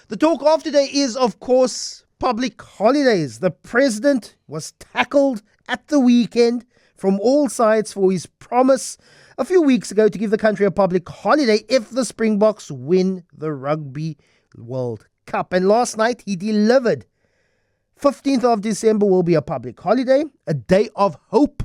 The talk of today is, of course, public holidays. The president was tackled at the weekend from all sides for his promise a few weeks ago to give the country a public holiday if the Springboks win the Rugby World Cup. And last night he delivered. 15th of December will be a public holiday, a day of hope,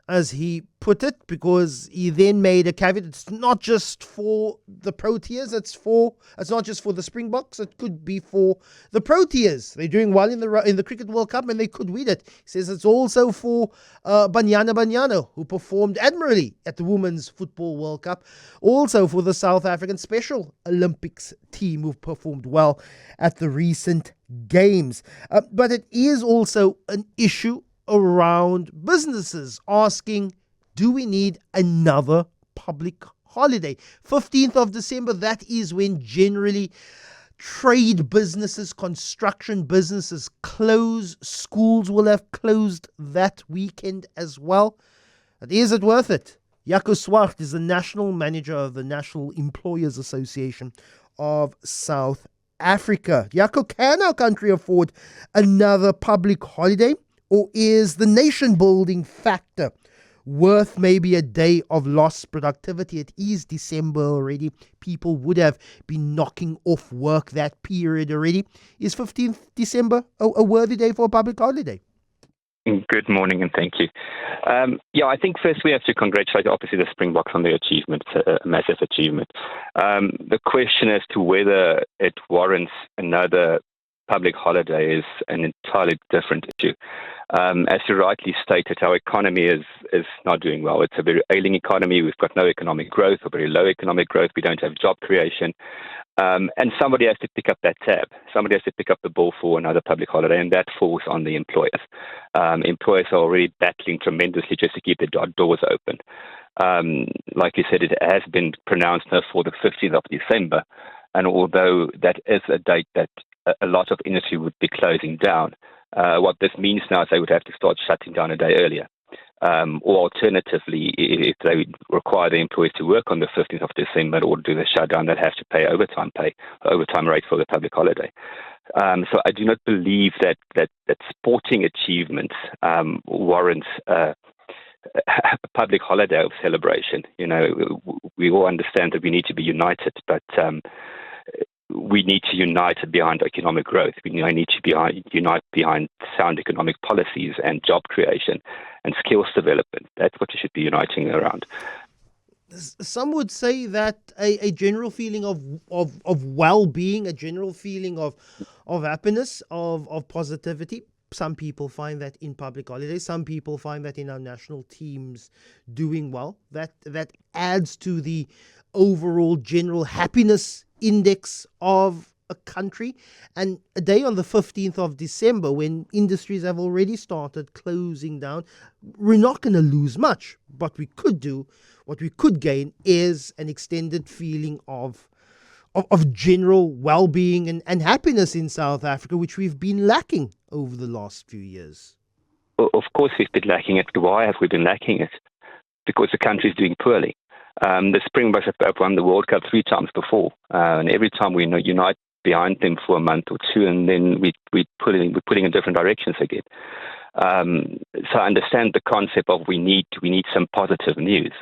as he put it, because he then made a caveat. It's not just for the Proteas, it's not just for the Springboks, it could be for the Proteas. They're doing well in the Cricket World Cup and they could win it. He says it's also for Banyana, who performed admirably at the Women's Football World Cup. Also for the South African Special Olympics team, who performed well at the recent games. But it is also an issue around businesses asking, do we need another public holiday? 15th of December, that is when generally trade businesses, construction businesses close. Schools will have closed that weekend as well. But is it worth it? Jaco Swart is the national manager of the National Employers Association of South Africa. Jaco, can our country afford another public holiday? Or is the nation-building factor worth maybe a day of lost productivity? It is December already. People would have been knocking off work that period already. Is 15th December a worthy day for a public holiday? Good morning and thank you. I think first we have to congratulate obviously the Springboks on their achievement, a massive achievement. The question as to whether it warrants another public holiday is an entirely different issue. As you rightly stated, our economy is not doing well. It's a very ailing economy. We've got no economic growth, or very low economic growth. We don't have job creation. And somebody has to pick up that tab. Somebody has to pick up the ball for another public holiday, and that falls on the employers. Employers are already battling tremendously just to keep their doors open. Like you said, it has been pronounced now for the 15th of December. And although that is a date that a lot of industry would be closing down, what this means now is they would have to start shutting down a day earlier. Or alternatively, if they require the employees to work on the 15th of December in order to do the shutdown, they'd have to pay overtime rate for the public holiday. So I do not believe that sporting achievements warrants a public holiday of celebration. You know, we all understand that we need to be united, but we need to unite behind economic growth. We need to unite behind sound economic policies and job creation and skills development. That's what we should be uniting around. Some would say that a general feeling of well-being, a general feeling of happiness, of positivity. Some people find that in public holidays. Some people find that in our national teams doing well. That adds to the overall general happiness index of a country. And a day on the 15th of December, when industries have already started closing down, we're not going to lose much. What we could gain is an extended feeling of general well-being and happiness in South Africa, which we've been lacking over the last few years. Well, of course we've been lacking it. Why have we been lacking it? Because the country is doing poorly. The Springboks have won the World Cup 3 times before, and every time we unite behind them for a month or two, and then we're pulling in different directions again. So I understand the concept of we need some positive news,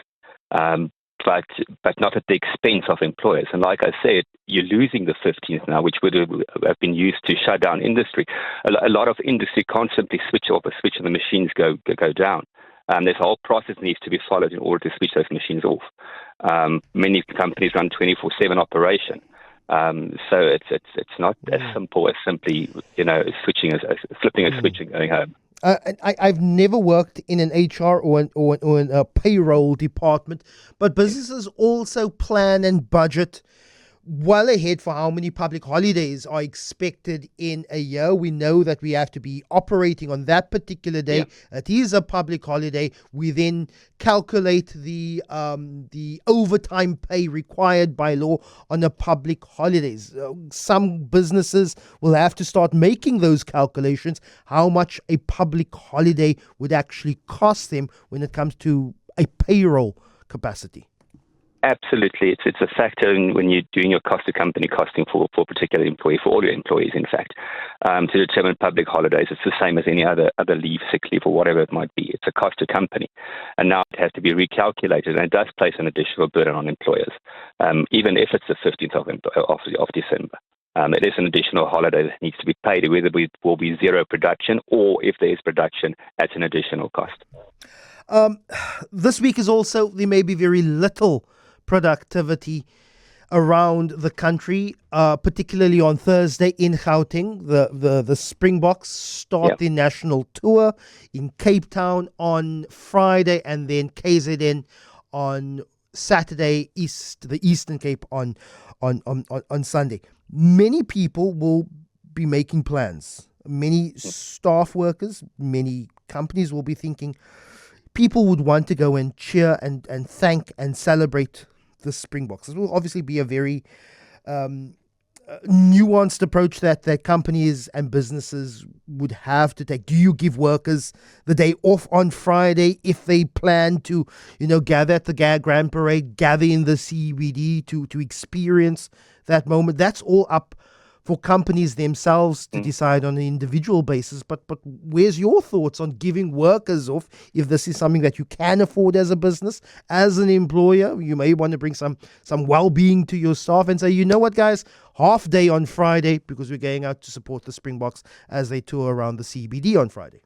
but not at the expense of employers. And like I said, you're losing the 15th now, which would have been used to shut down industry. A lot of industry can't simply switch off a switch and the machines go down. This whole process needs to be followed in order to switch those machines off. Many companies run 24/7 operation, so it's not as simple as simply flipping a switch and going home. I've never worked in an HR or in a payroll department, but businesses also plan and budget well ahead for how many public holidays are expected in a year. We know that we have to be operating on that particular day. Yeah. It is a public holiday. We then calculate the overtime pay required by law on the public holidays. Some businesses will have to start making those calculations, how much a public holiday would actually cost them when it comes to a payroll capacity. Absolutely. It's a factor when you're doing your cost of company costing for a particular employee, for all your employees, in fact, to determine public holidays. It's the same as any other leave, sick leave, or whatever it might be. It's a cost to company. And now it has to be recalculated, and it does place an additional burden on employers, even if it's the 15th of December. It is an additional holiday that needs to be paid, whether it will be zero production or if there is production at an additional cost. This week is also, there may be very little productivity around the country, particularly on Thursday in Gauteng. The Springboks start their national tour in Cape Town on Friday, and then KZN on Saturday, the Eastern Cape on Sunday. Many people will be making plans. Many staff workers, many companies will be thinking people would want to go and cheer and thank and celebrate the Springboks. It will obviously be a very nuanced approach that companies and businesses would have to take. Do you give workers the day off on Friday if they plan to, gather at the Grand Parade, gather in the CBD to experience that moment? That's all up for companies themselves to decide on an individual basis. But where's your thoughts on giving workers off if this is something that you can afford as a business? As an employer, you may want to bring some well-being to your staff and say, you know what, guys, half day on Friday because we're going out to support the Springboks as they tour around the CBD on Friday.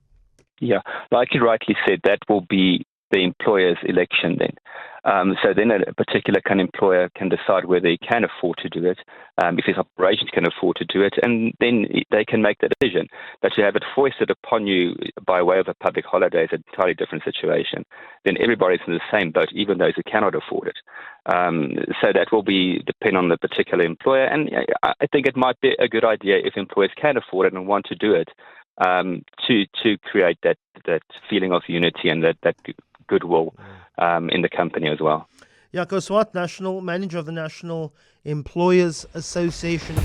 Yeah, like you rightly said, that will be the employer's election then. So then a particular employer can decide whether he can afford to do it, if his operations can afford to do it, and then they can make the decision. But to have it foisted upon you by way of a public holiday is an entirely different situation. Then everybody's in the same boat, even those who cannot afford it. So that will depend on the particular employer, and I think it might be a good idea if employers can afford it and want to do it, to create that feeling of unity and that goodwill in the company as well. Jaco, Swart, National Manager of the National Employers Association.